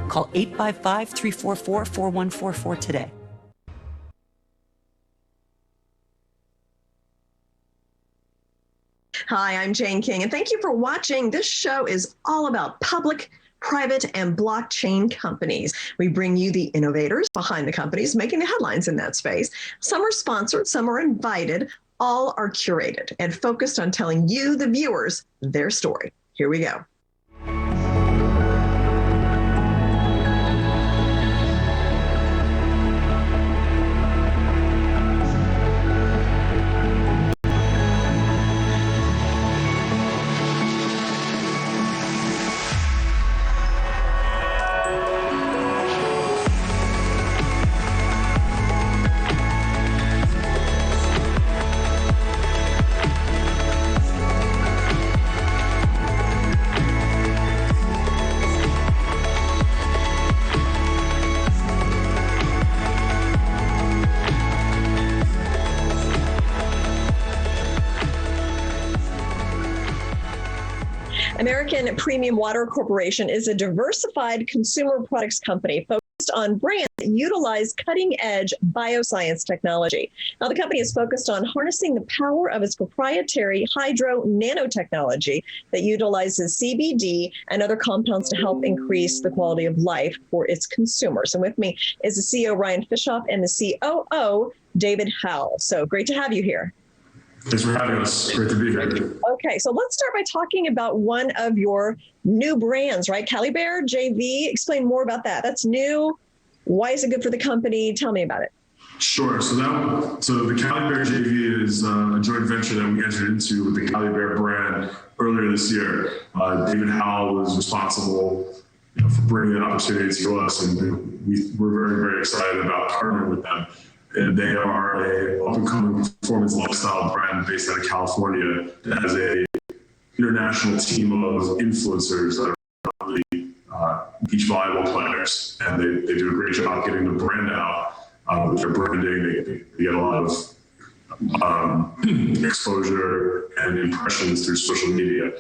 Call 855-344-4144 today. Hi, I'm Jane King, and thank you for watching. This show is all about public, private, and blockchain companies. We bring you the innovators behind the companies making the headlines in that space. Some are sponsored, some are invited, all are curated and focused on telling you, the viewers, their story. Here we go. American Premium Water Corporation is a diversified consumer products company focused on brands that utilize cutting-edge bioscience technology. Now, the company is focused on harnessing the power of its proprietary hydro nanotechnology that utilizes CBD and other compounds to help increase the quality of life for its consumers. And with me is the CEO, Ryan Fishoff, and the COO, David Howell. So great to have you here. Thanks for having us. Great to be here. Okay, so let's start by talking about one of your new brands, right? CaliBear JV. Explain more about that. That's new. Why is it good for the company? Tell me about it. Sure. So the CaliBear JV is a joint venture that we entered into with the CaliBear brand earlier this year. David Howell was responsible, for bringing that opportunity to us, and we're very, very excited about partnering with them. And they are a up-and-coming performance lifestyle brand based out of California that has a international team of influencers that are really beach volleyball players, and they do a great job getting the brand out with their branding. They get a lot of exposure and impressions through social media,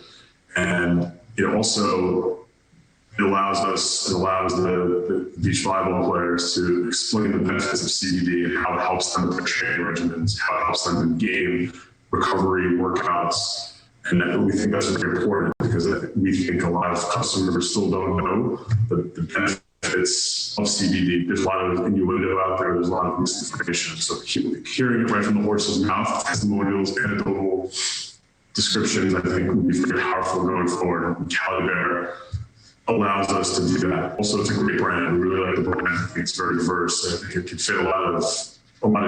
and also it allows the beach volleyball players to explain the benefits of CBD and how it helps them with their training regimens, how it helps them in game recovery workouts. And we think that's very important because we think a lot of customers still don't know the benefits of CBD. There's a lot of innuendo out there. There's a lot of misinformation. So hearing it right from the horse's mouth, testimonials, anecdotal descriptions, I think would be very powerful going forward. And CaliBear allows us to do that. Also, it's a great brand. We really like the brand. I think it's very diverse. I think it can fit a lot of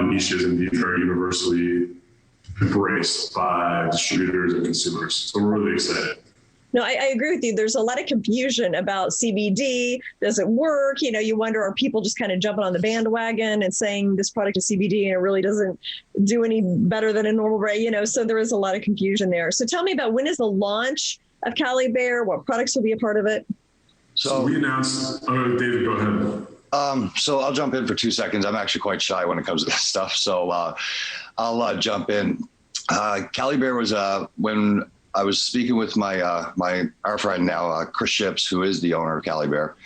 niches and be very universally embraced by distributors and consumers. So we're really excited. No, I agree with you. There's a lot of confusion about CBD. Does it work? You wonder, are people just kind of jumping on the bandwagon and saying this product is CBD and it really doesn't do any better than a normal brand? So there is a lot of confusion there. So tell me about, when is the launch of CaliBear? What products will be a part of it? So we announced, David, go ahead. So I'll jump in for 2 seconds. I'm actually quite shy when it comes to this stuff. So I'll jump in. CaliBear was, when I was speaking with our friend now, Chris Ships, who is the owner of CaliBear.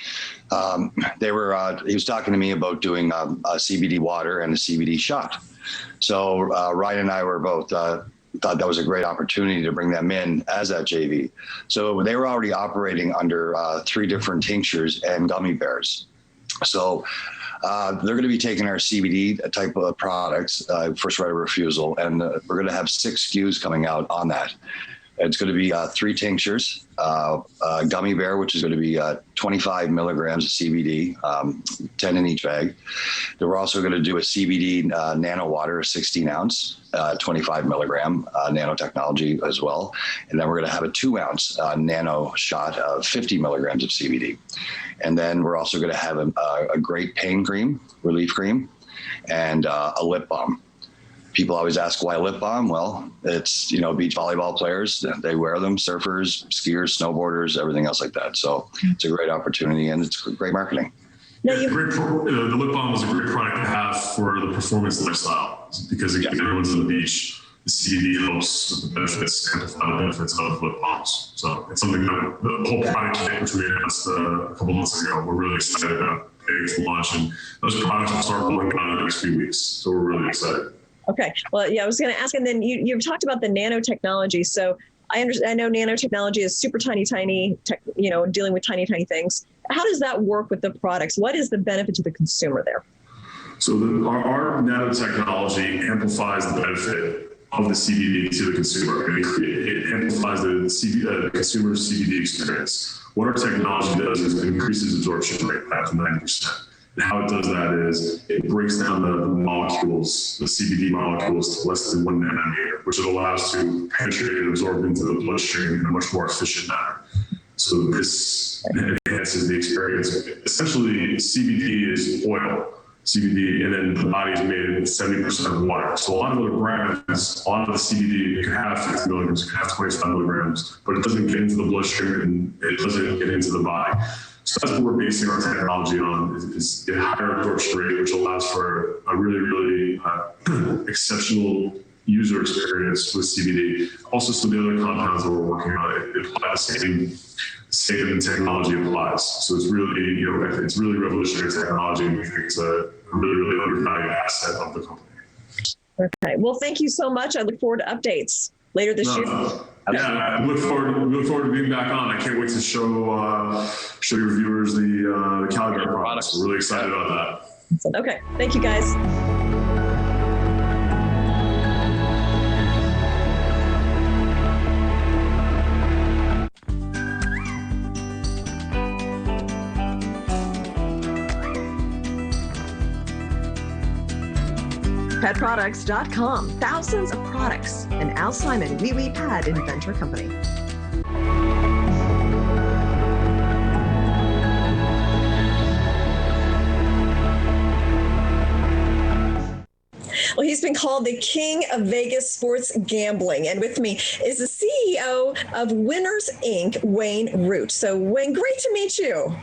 He was talking to me about doing a CBD water and a CBD shot. So Ryan and I were both, thought that was a great opportunity to bring them in as that JV. So they were already operating under 3 different tinctures and gummy bears. So they're going to be taking our CBD type of products, first right of refusal, and we're going to have 6 SKUs coming out on that. It's going to be 3 tinctures, gummy bear, which is going to be 25 milligrams of CBD, 10 in each bag. Then we're also going to do a CBD nano water, 16 ounce, 25 milligram nanotechnology as well. And then we're going to have a 2 ounce nano shot of 50 milligrams of CBD. And then we're also going to have a great pain cream, relief cream, and a lip balm. People always ask why lip balm. Well, it's, beach volleyball players, they wear them, surfers, skiers, snowboarders, everything else like that. So it's a great opportunity and it's great marketing. The lip balm is a great product to have for the performance lifestyle because again, everyone's on the beach. the CBD helps with the benefits, amplify the benefits of lip balms. So it's something that the whole product kit, which we announced a couple months ago, we're really excited about getting to launch, and those products will start rolling out in the next few weeks. So we're really excited. Okay. Well, yeah, I was going to ask, and then you've talked about the nanotechnology. So I know nanotechnology is super tiny tech, dealing with tiny things. How does that work with the products? What is the benefit to the consumer there? So our nanotechnology amplifies the benefit of the CBD to the consumer. It amplifies the consumer's CBD experience. What our technology does is it increases absorption rate by up to 90%. And how it does that is it breaks down the molecules, the CBD molecules, to less than 1 nanometer, which it allows to penetrate and absorb into the bloodstream in a much more efficient manner. So this enhances the experience. Essentially, CBD is oil, CBD, and then the body is made in 70% of water. So a lot of other brands, a lot of the CBD, it can have 50 milligrams, it can have 25 milligrams, but it doesn't get into the bloodstream and it doesn't get into the body. So that's what we're basing our technology on, is a higher absorption rate, which allows for a really exceptional user experience with CBD. Also, some of the other compounds that we're working on, it applies the same technology applies. So it's really, it's really revolutionary technology, and we think it's a really undervalued asset of the company. Okay. Well, thank you so much. I look forward to updates later this year. Yeah, I look forward to being back on. I can't wait to show your viewers the Cali Bear products. We're really excited about that. Okay. Thank you, guys. PetProducts.com. Thousands of products. An Al Simon Wee Wee Pad Inventor Company. Well, he's been called the king of Vegas sports gambling. And with me is the CEO of Winners Inc., Wayne Root. So, Wayne, great to meet you.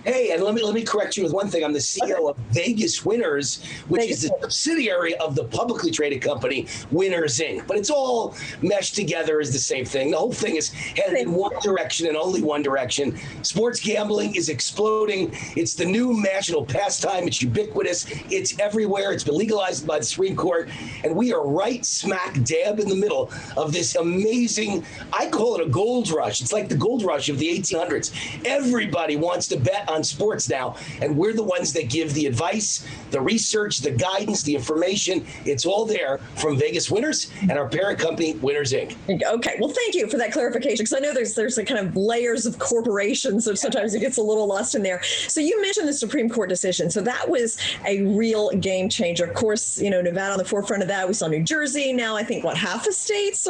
Hey, and let me correct you with one thing. I'm the CEO of Vegas Winners, which is the subsidiary of the publicly traded company Winners Inc. But it's all meshed together as the same thing. The whole thing is headed in one direction and only one direction. Sports gambling is exploding. It's the new national pastime. It's ubiquitous. It's everywhere. It's been legalized by the Supreme Court. And we are right smack dab in the middle of this amazing, I call it a gold rush. It's like the gold rush of the 1800s. Everybody wants to bet on sports now, and we're the ones that give the advice, the research, the guidance, the information. It's all there from Vegas Winners and our parent company, Winners Inc. Okay, well, thank you for that clarification, because I know there's a kind of layers of corporations, so sometimes it gets a little lost in there. So you mentioned the Supreme Court decision. So that was a real game changer. Of course, Nevada on the forefront of that. We saw New Jersey. Now I think, half the states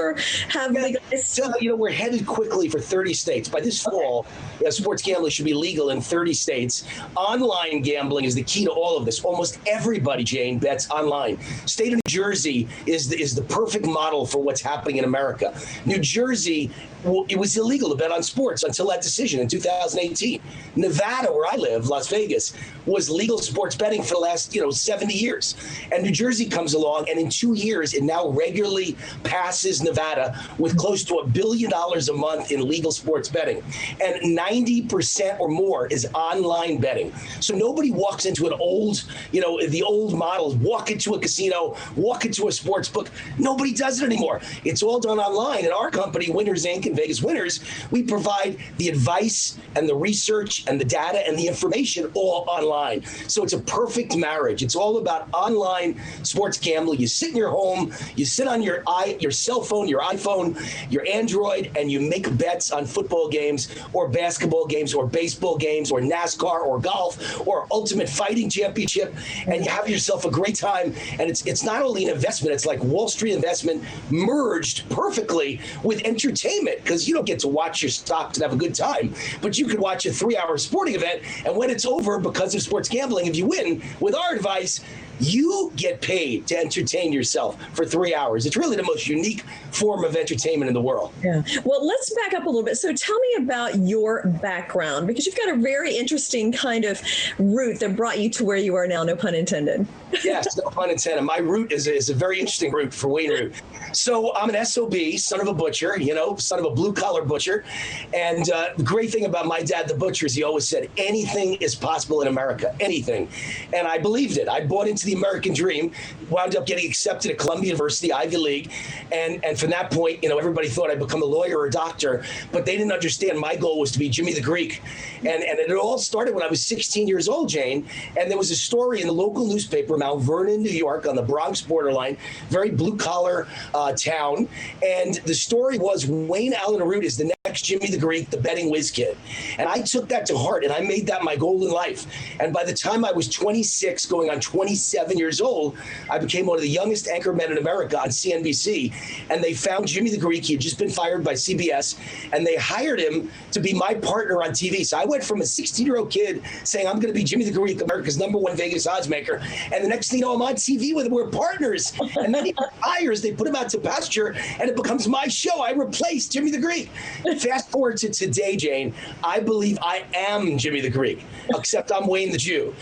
have legalized. So, we're headed quickly for 30 states. By this fall, sports gambling should be legal in 30 states. Online gambling is the key to all of this. Almost everybody, Jane, bets online. State of New Jersey is the perfect model for what's happening in America. New Jersey, it was illegal to bet on sports until that decision in 2018. Nevada, where I live, Las Vegas, was legal sports betting for the last 70 years. And New Jersey comes along, and in 2 years, it now regularly passes Nevada with close to $1 billion a month in legal sports betting. And 90% or more is online betting. So nobody walks into an old, the old models, walk into a casino, walk into a sports book. Nobody does it anymore. It's all done online. And our company, Winners Inc. and Vegas Winners, we provide the advice and the research and the data and the information all online. So it's a perfect marriage. It's all about online sports gambling. You sit in your home, you sit on your cell phone, your iPhone, your Android, and you make bets on football games or basketball games or baseball games or NASCAR or golf or Ultimate Fighting Championship, and you have yourself a great time. And it's not only an investment, it's like Wall Street investment merged perfectly with entertainment, because you don't get to watch your stocks and have a good time, but you could watch a 3-hour sporting event, and when it's over, because of sports gambling, if you win, with our advice, you get paid to entertain yourself for 3 hours. It's really the most unique form of entertainment in the world. Yeah. Well, let's back up a little bit. So tell me about your background, because you've got a very very interesting kind of route that brought you to where you are now, no pun intended. Yes, no pun intended. My route is a very interesting route for Wayne route. So I'm an SOB, son of a butcher, son of a blue-collar butcher. And the great thing about my dad, the butcher, is he always said, anything is possible in America, anything. And I believed it. I bought into the American dream, wound up getting accepted at Columbia University, Ivy League. And from that point, everybody thought I'd become a lawyer or a doctor, but they didn't understand my goal was to be Jimmy the Greek. And it all started when I was 16 years old, Jane. And there was a story in the local newspaper, Mount Vernon, New York, on the Bronx borderline, very blue-collar town. And the story was Wayne Allen Root is the next Jimmy the Greek, the betting whiz kid. And I took that to heart, and I made that my goal in life. And by the time I was 26, going on 27 years old, I became one of the youngest anchormen in America on CNBC. And they found Jimmy the Greek. He had just been fired by CBS, and they hired him to be my partner on TV. So I went from a 16-year-old kid saying, I'm going to be Jimmy the Greek, America's #1 Vegas odds maker. And the next thing you know, I'm on TV with him. We're partners. And then he retires. They put him out to pasture, and it becomes my show. I replaced Jimmy the Greek. Fast forward to today, Jane. I believe I am Jimmy the Greek, except I'm Wayne the Jew.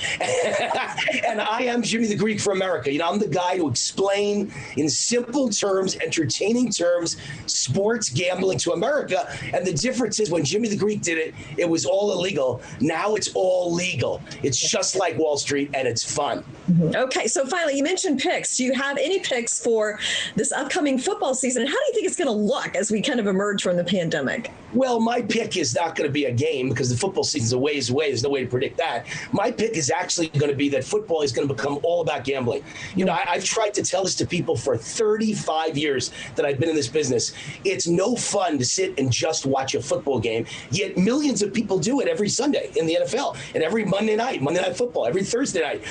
And I am Jimmy the Greek for America. I'm the guy to explain in simple terms, entertaining terms, sports gambling to America. And the difference is when Jimmy the Greek did it, it was all illegal. Now it's all legal. It's just like Wall Street, and it's fun. Okay, so finally, you mentioned picks. Do you have any picks for this upcoming football season? How do you think it's going to look as we kind of emerge from the pandemic? Well, my pick is not going to be a game because the football season's a ways away. There's no way to predict that. My pick is actually going to be that football is going to become all about gambling. I've tried to tell this to people for 35 years that I've been in this business. It's no fun to sit and just watch a football game, yet millions of people do it every Sunday in the NFL and every Monday night football, every Thursday night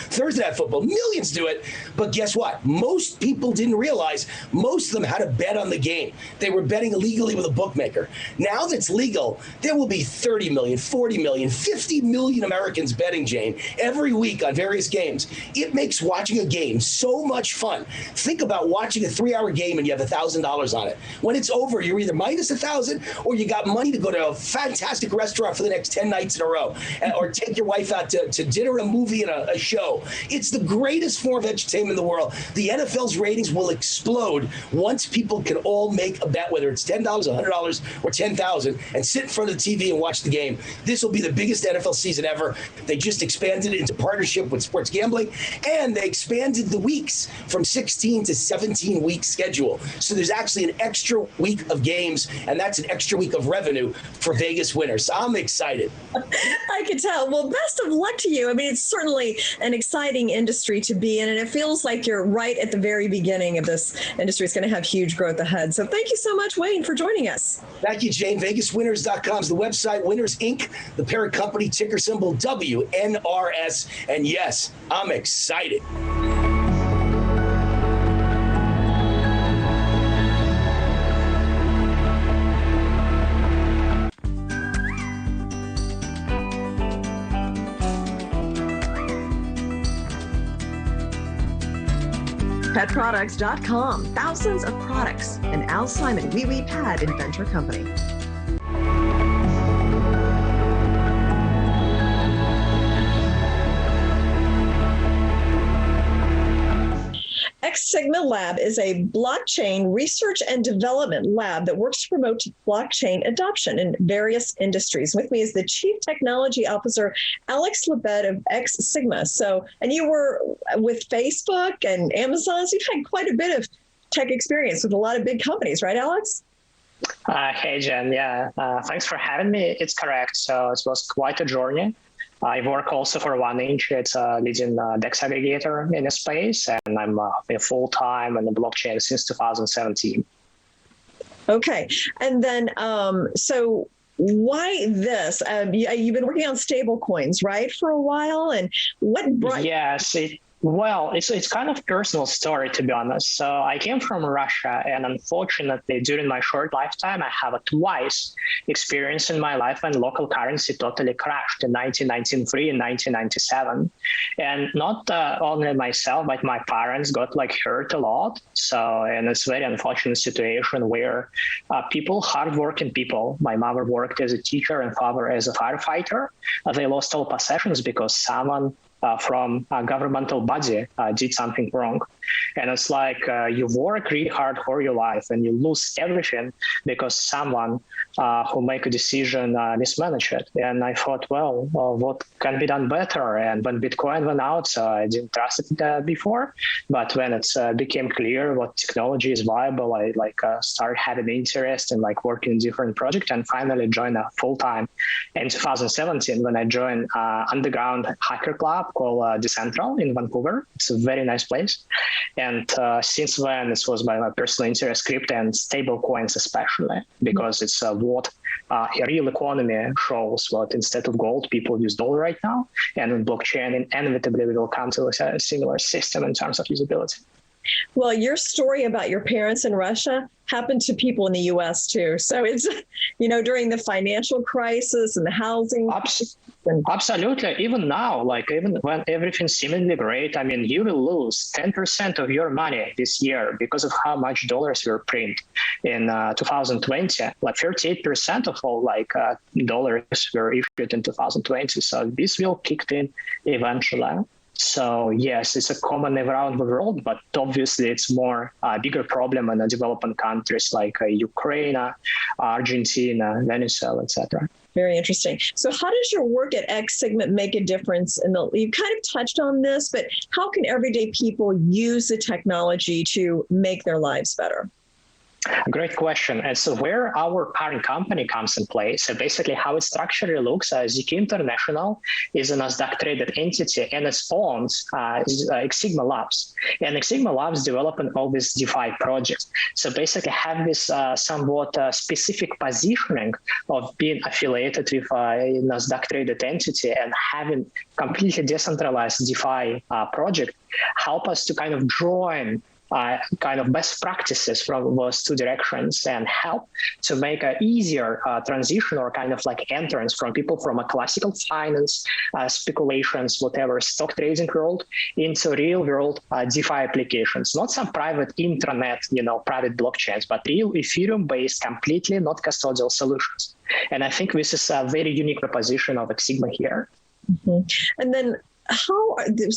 football. Millions do it. But guess what? Most people didn't realize most of them had to bet on the game. They were betting illegally with a bookmaker. Now that it's legal, there will be 30 million, 40 million, 50 million Americans betting, Jane, every week on various games. It makes watching a game so much fun. Think about watching a 3-hour game and you have $1,000 on it. When it's over, you're either minus $1,000 or you got money to go to a fantastic restaurant for the next 10 nights in a row, or take your wife out to dinner, a movie, and a show. It's the greatest form of entertainment in the world. The NFL's ratings will explode once people can all make a bet, whether it's $10, $100, or $10,000, and sit in front of the TV and watch the game. This will be the biggest NFL season ever. They just expanded it into partnership with sports gambling, and they expanded the weeks from 16 to 17-week schedule. So there's actually an extra week of games, and that's an extra week of revenue for Vegas winners. So I'm excited. I can tell. Well, best of luck to you. I mean, it's certainly an exciting industry to be in, and it feels like you're right at the very beginning of this industry. It's going to have huge growth ahead. So thank you so much, Wayne, for joining us. Thank you, Jane. VegasWinners.com is the website. Winners Inc., the parent company, ticker symbol WNRS. And yes, I'm excited. PetProducts.com. Thousands of products. And Al Simon, Wee Wee Pad Inventor Company. XSigma Lab is a blockchain research and development lab that works to promote blockchain adoption in various industries. With me is the Chief Technology Officer, Alex Lebed of XSigma. And you were with Facebook and Amazon, so you've had quite a bit of tech experience with a lot of big companies, right, Alex? Hey, Jen. Yeah, thanks for having me. It's correct. So it was quite a journey. I work also for OneInch. It's a leading DEX aggregator in the space, and I'm full-time on the blockchain since 2017. Okay. And then, so why this? You've been working on stable coins, right, for a while? And what brought Yes, Well, it's kind of personal story, to be honest. So I came from Russia, and unfortunately, during my short lifetime, I have a twice experience in my life when local currency totally crashed in 1993 and 1997. And not only myself, but my parents got like hurt a lot. So, and it's a very unfortunate situation where people, hardworking people, my mother worked as a teacher and father as a firefighter, they lost all possessions because someone from a governmental body did something wrong. And it's like you work really hard for your life and you lose everything because someone who make a decision mismanage it. And I thought, well, what can be done better? And when Bitcoin went out, I didn't trust it before. But when it became clear what technology is viable, I started having interest in working in different projects and finally joined full-time in 2017 when I joined underground hacker club called Decentral in Vancouver. It's a very nice place. And since then, this was my personal interest, crypto and stable coins especially, because it's what a real economy shows, what instead of gold, people use dollar right now. And in blockchain, inevitably, we will come to a similar system in terms of usability. Well, your story about your parents in Russia happened to people in the U.S. too. So it's, during the financial crisis and the housing. Absolutely. Even now, even when everything's seemingly great, I mean, you will lose 10% of your money this year because of how much dollars were printed in 2020. 38% of all dollars were issued in 2020. So this will kick in eventually. So yes, it's a common around the world, but obviously it's more bigger problem in the developing countries like Ukraine, Argentina, Venezuela, etc. Very interesting. So how does your work at XSigma make a difference? You kind of touched on this, but how can everyday people use the technology to make their lives better? Great question. And so where our parent company comes in play, so basically how it structurally looks, ZKIN International is a NASDAQ traded entity and it owns XSigma Labs. And XSigma Labs developing all these DeFi projects. So basically have this somewhat specific positioning of being affiliated with a NASDAQ traded entity and having completely decentralized DeFi project help us to kind of join kind of best practices from those two directions and help to make an easier transition or kind of entrance from people from a classical finance, speculations, whatever, stock trading world into real world DeFi applications, not some private intranet, private blockchains, but real Ethereum based, completely not custodial solutions. And I think this is a very unique proposition of XSigma here. Mm-hmm. And then so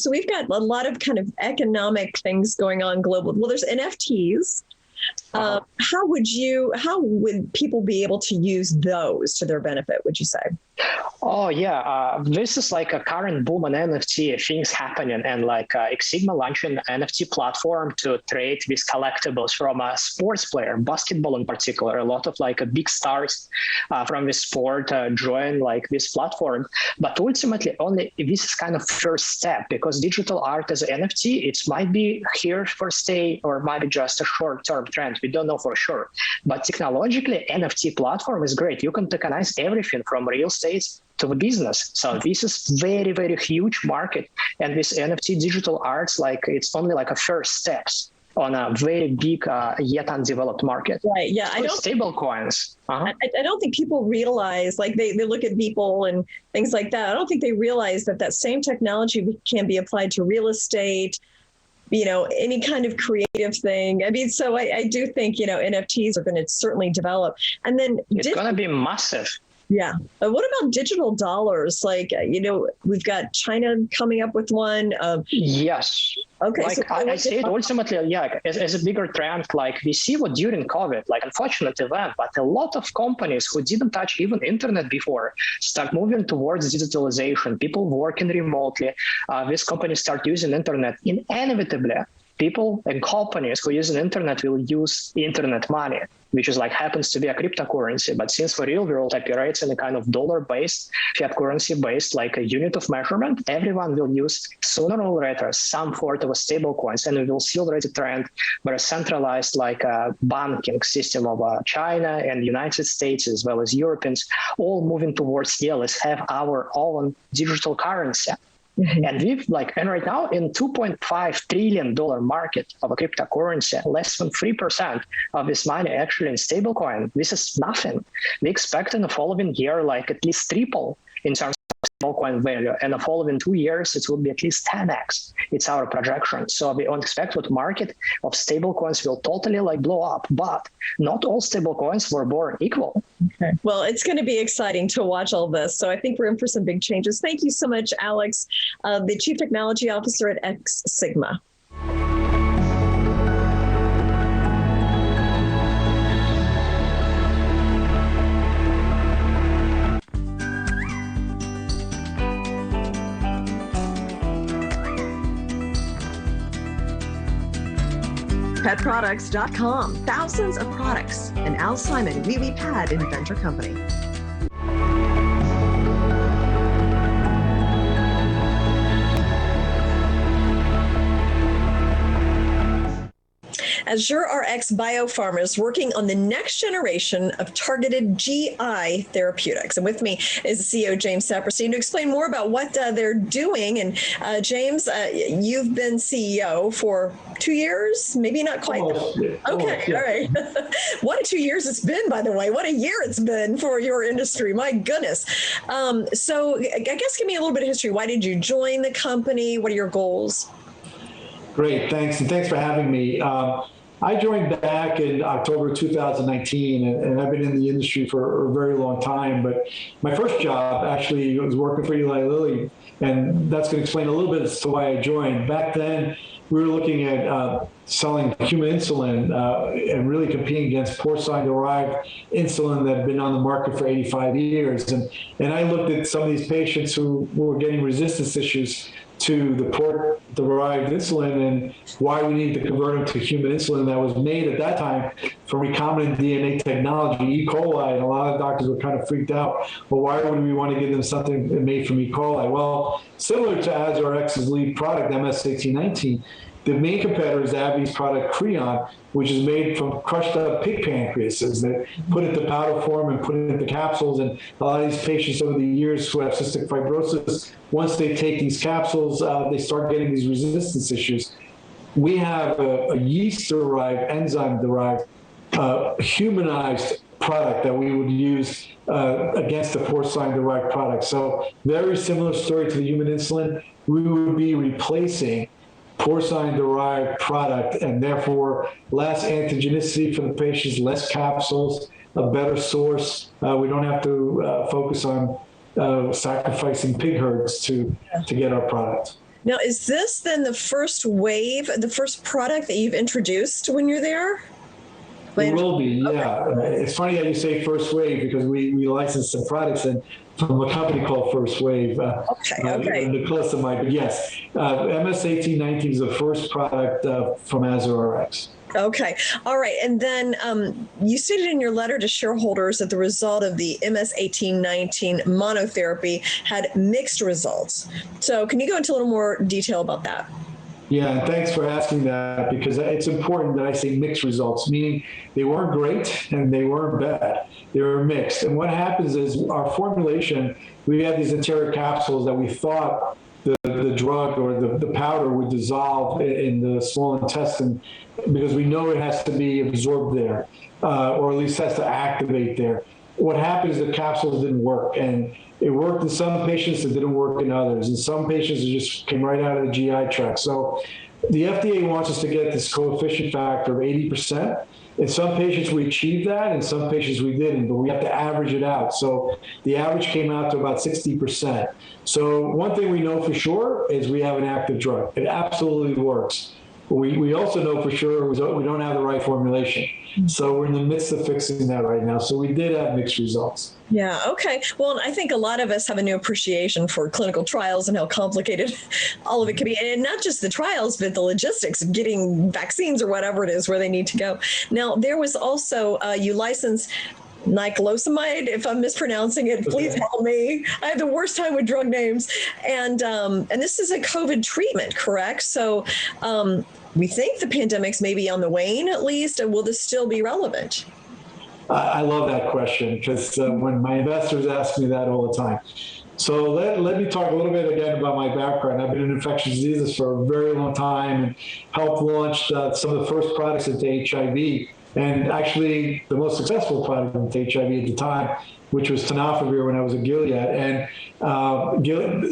we've got a lot of kind of economic things going on globally. Well, there's NFTs. How would people be able to use those to their benefit, would you say? Oh, yeah. This is a current boom on NFT things happening. And XSigma launching an NFT platform to trade with collectibles from a sports player, basketball in particular. A lot of big stars from this sport join this platform. But ultimately, only this is kind of first step because digital art as an NFT, it might be here for stay or might be just a short-term trend. We don't know for sure. But technologically, NFT platform is great. You can tokenize everything from real estate to the business. So this is very, very huge market. And this NFT digital arts, it's only a first steps on a very big, yet undeveloped market. Right, yeah. I don't stable coins. I don't think people realize, they look at people and things like that. I don't think they realize that same technology can be applied to real estate, any kind of creative thing. I mean, so I do think, NFTs are going to certainly develop. And then it's going to be massive. Yeah. What about digital dollars? We've got China coming up with one. Yes. Okay. I say it ultimately, as a bigger trend, we see what during COVID, unfortunate event, but a lot of companies who didn't touch even internet before start moving towards digitalization. People working remotely. These companies start using internet. Inevitably, people and companies who use the internet will use internet money, which is happens to be a cryptocurrency. But since the real world operates in a kind of dollar-based, fiat currency-based, a unit of measurement, everyone will use sooner or later some sort of a stable coins. And we will see already a trend where a centralized banking system of China and the United States, as well as Europeans, all moving towards, let's have our own digital currency. And and right now in $2.5 trillion market of a cryptocurrency, less than 3% of this money actually in stablecoin. This is nothing. We expect in the following year, at least triple in terms of stablecoin value. And the following 2 years, it will be at least 10x. It's our projection. So we don't expect that market of stablecoins will totally blow up, but not all stablecoins were born equal. Okay. Well, it's going to be exciting to watch all this. So I think we're in for some big changes. Thank you so much, Alex, the Chief Technology Officer at XSigma. PetProducts.com. Thousands of products. And Al Simon, Wee Pad Inventor Company. Azurrx Biopharma is working on the next generation of targeted GI therapeutics. And with me is the CEO, James Saperstein, to explain more about what they're doing. And James, you've been CEO for 2 years, maybe not quite. Okay, all right. What 2 years it's been, by the way. What a year it's been for your industry. My goodness. So I guess give me a little bit of history. Why did you join the company? What are your goals? Great, thanks. And thanks for having me. I joined back in October 2019, and I've been in the industry for a very long time. But my first job actually was working for Eli Lilly, and that's going to explain a little bit as to why I joined. Back then, we were looking at selling human insulin and really competing against porcine-derived insulin that had been on the market for 85 years. And I looked at some of these patients who were getting resistance issues to the pork-derived insulin and why we needed to convert them to human insulin that was made at that time from recombinant DNA technology, E. coli, and a lot of doctors were kind of freaked out. Well, why would we want to give them something made from E. coli? Well, similar to Azurrx's lead product, MS-1819, the main competitor is AbbVie's product Creon, which is made from crushed up pig pancreases that put it into powder form and put it into capsules. And a lot of these patients over the years who have cystic fibrosis, once they take these capsules, they start getting these resistance issues. We have a yeast-derived, enzyme-derived, humanized product that we would use against the porcine-derived product. So very similar story to the human insulin. We would be replacing porcine-derived product, and therefore less antigenicity for the patients, less capsules, a better source. We don't have to focus on sacrificing pig herds to get our product. Now, is this then the first wave, the first product that you've introduced when you're there? It will be, yeah. Okay. It's funny that you say first wave because we licensed some products from a company called First Wave. Nicolamide, but yes, MS-1819 is the first product from Azurrx. Okay. All right. And then you stated in your letter to shareholders that the result of the MS-1819 monotherapy had mixed results. So can you go into a little more detail about that? Yeah, and thanks for asking that because it's important that I say mixed results, meaning they weren't great and they weren't bad. They were mixed. And what happens is our formulation, we have these interior capsules that we thought the drug or the powder would dissolve in the small intestine because we know it has to be absorbed there or at least has to activate there. What happened is the capsules didn't work, and it worked in some patients, it didn't work in others. And some patients, it just came right out of the GI tract. So the FDA wants us to get this coefficient factor of 80%. In some patients, we achieved that. In some patients, we didn't, but we have to average it out. So the average came out to about 60%. So one thing we know for sure is we have an active drug. It absolutely works. But we also know for sure we don't have the right formulation. So we're in the midst of fixing that right now. So we did have mixed results. Yeah, okay. Well, I think a lot of us have a new appreciation for clinical trials and how complicated all of it can be. And not just the trials, but the logistics of getting vaccines or whatever it is where they need to go. Now, there was also, you licensed niclosamide, if I'm mispronouncing it, please help me. I have the worst time with drug names. And this is a COVID treatment, correct? So we think the pandemic's maybe on the wane at least, and will this still be relevant? I love that question because when my investors ask me that all the time. So let me talk a little bit again about my background. I've been in infectious diseases for a very long time and helped launch some of the first products into HIV, and actually the most successful product into HIV at the time, which was tenofovir when I was at Gilead. And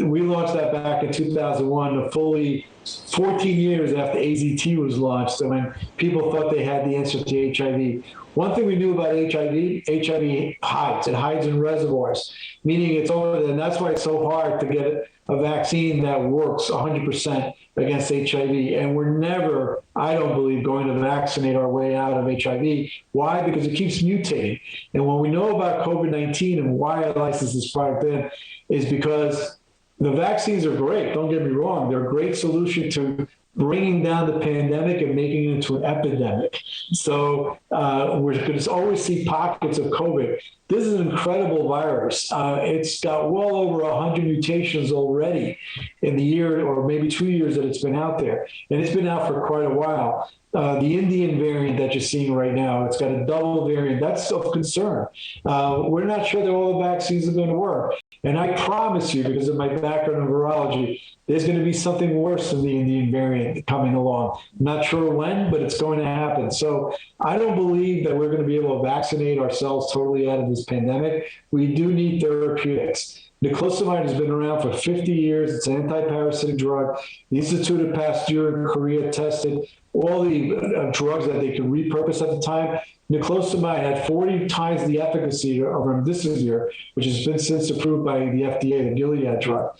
we launched that back in 2001, fully 14 years after AZT was launched. So when people thought they had the answer to HIV. One thing we knew about HIV hides. It hides in reservoirs, meaning it's over there. And that's why it's so hard to get a vaccine that works 100% against HIV. And we're never, I don't believe, going to vaccinate our way out of HIV. Why? Because it keeps mutating. And when we know about COVID-19 and why I licensed this product in is because the vaccines are great. Don't get me wrong. They're a great solution to bringing down the pandemic and making it into an epidemic. So we're going to always see pockets of COVID. This is an incredible virus. It's got well over 100 mutations already in the year or maybe 2 years that it's been out there. And it's been out for quite a while. The Indian variant that you're seeing right now, it's got a double variant. That's of concern. We're not sure that all the vaccines are going to work. And I promise you, because of my background in virology, there's going to be something worse than the Indian variant coming along. I'm not sure when, but it's going to happen. So I don't believe that we're going to be able to vaccinate ourselves totally out of this pandemic. We do need therapeutics. Niclosamide has been around for 50 years. It's an anti-parasitic drug. The Institute of Pasteur in Korea tested all the drugs that they could repurpose at the time. Niclosamide had 40 times the efficacy of remdesivir, which has been since approved by the FDA, the Gilead drug.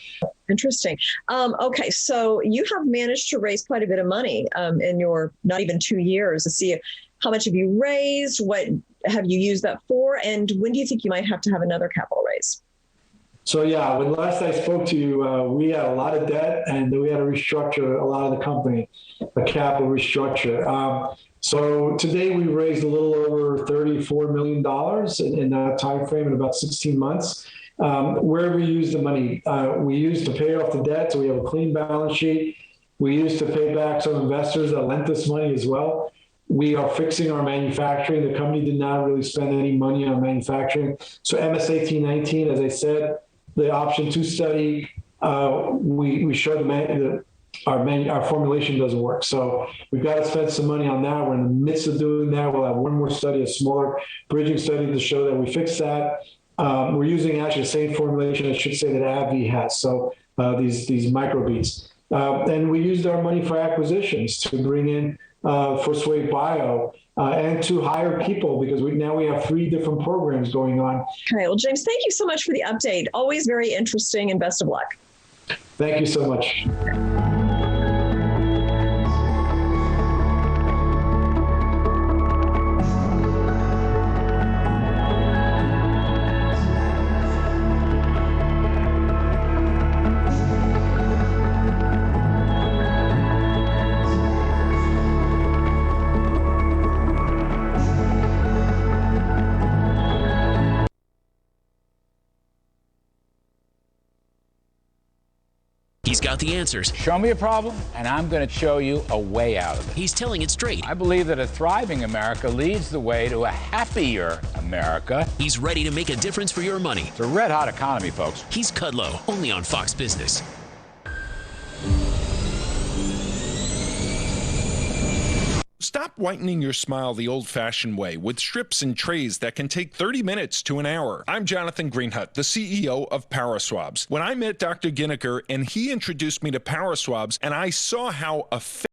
Interesting. Okay, so you have managed to raise quite a bit of money in your not even 2 years. To see how much have you raised, what have you used that for, and when do you think you might have to have another capital raise? So yeah, when last I spoke to you, we had a lot of debt and we had to restructure a lot of the company, a capital restructure. So today we raised a little over $34 million in that time frame in about 16 months. Where we use the money, we used to pay off the debt, so we have a clean balance sheet. We used to pay back some investors that lent us money as well. We are fixing our manufacturing. The company did not really spend any money on manufacturing. So MS-1819, as I said, the option 2 study, we showed our formulation doesn't work. So we've got to spend some money on that. We're in the midst of doing that. We'll have one more study, a smaller bridging study to show that we fixed that. We're using actually the same formulation, I should say, that AbbVie has. So these microbeads. And we used our money for acquisitions to bring in First Wave Bio and to hire people because now we have 3 different programs going on. Okay, well, James, thank you so much for the update. Always very interesting, and best of luck. Thank you so much. He's got the answers. Show me a problem, and I'm going to show you a way out of it. He's telling it straight. I believe that a thriving America leads the way to a happier America. He's ready to make a difference for your money. It's a red-hot economy, folks. He's Kudlow, only on Fox Business. Stop whitening your smile the old-fashioned way with strips and trays that can take 30 minutes to an hour. I'm Jonathan Greenhut, the CEO of PowerSwabs. When I met Dr. Ginniker and he introduced me to PowerSwabs and I saw how effective